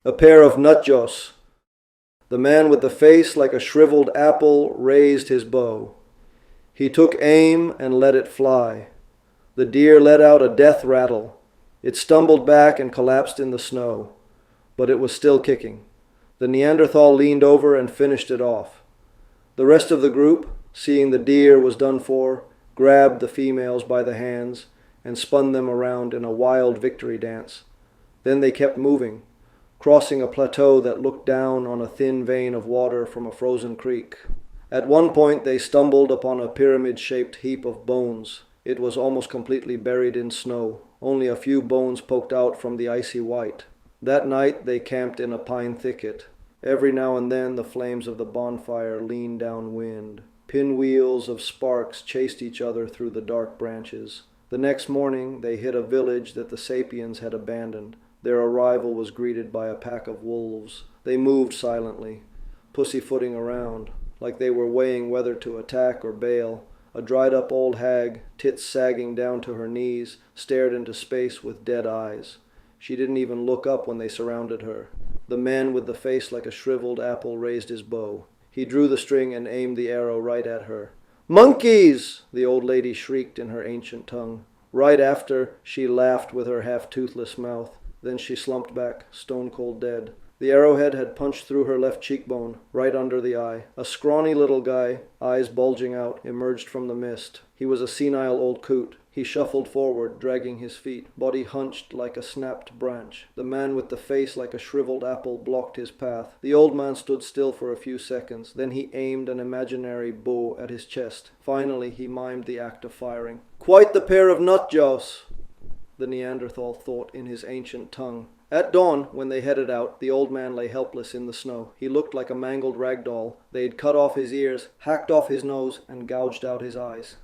A pair of NUTJOS. The man with the face like a shriveled apple raised his bow. He took aim and let it fly. The deer let out a death rattle. It stumbled back and collapsed in the snow, but it was still kicking. The Neanderthal leaned over and finished it off. The rest of the group, seeing the deer was done for, grabbed the females by the hands and spun them around in a wild victory dance. Then they kept moving, crossing a plateau that looked down on a thin vein of water from a frozen creek. At one point they stumbled upon a pyramid-shaped heap of bones. It was almost completely buried in snow. Only a few bones poked out from the icy white. That night they camped in a pine thicket. Every now and then the flames of the bonfire leaned downwind. Pinwheels of sparks chased each other through the dark branches. The next morning they hit a village that the sapiens had abandoned. Their arrival was greeted by a pack of wolves. They moved silently, pussyfooting around, like they were weighing whether to attack or bail. A dried-up old hag, tits sagging down to her knees, stared into space with dead eyes. She didn't even look up when they surrounded her. The man with the face like a shriveled apple raised his bow. He drew the string and aimed the arrow right at her. "Monkeys!" the old lady shrieked in her ancient tongue. Right after, she laughed with her half-toothless mouth. Then she slumped back, stone-cold dead. The arrowhead had punched through her left cheekbone, right under the eye. A scrawny little guy, eyes bulging out, emerged from the mist. He was a senile old coot. He shuffled forward, dragging his feet, body hunched like a snapped branch. The man with the face like a shriveled apple blocked his path. The old man stood still for a few seconds. Then he aimed an imaginary bow at his chest. Finally, he mimed the act of firing. "Quite the pair of NUTJOS," the Neanderthal thought in his ancient tongue. At dawn, when they headed out, the old man lay helpless in the snow. He looked like a mangled rag doll. They'd cut off his ears, hacked off his nose, and gouged out his eyes.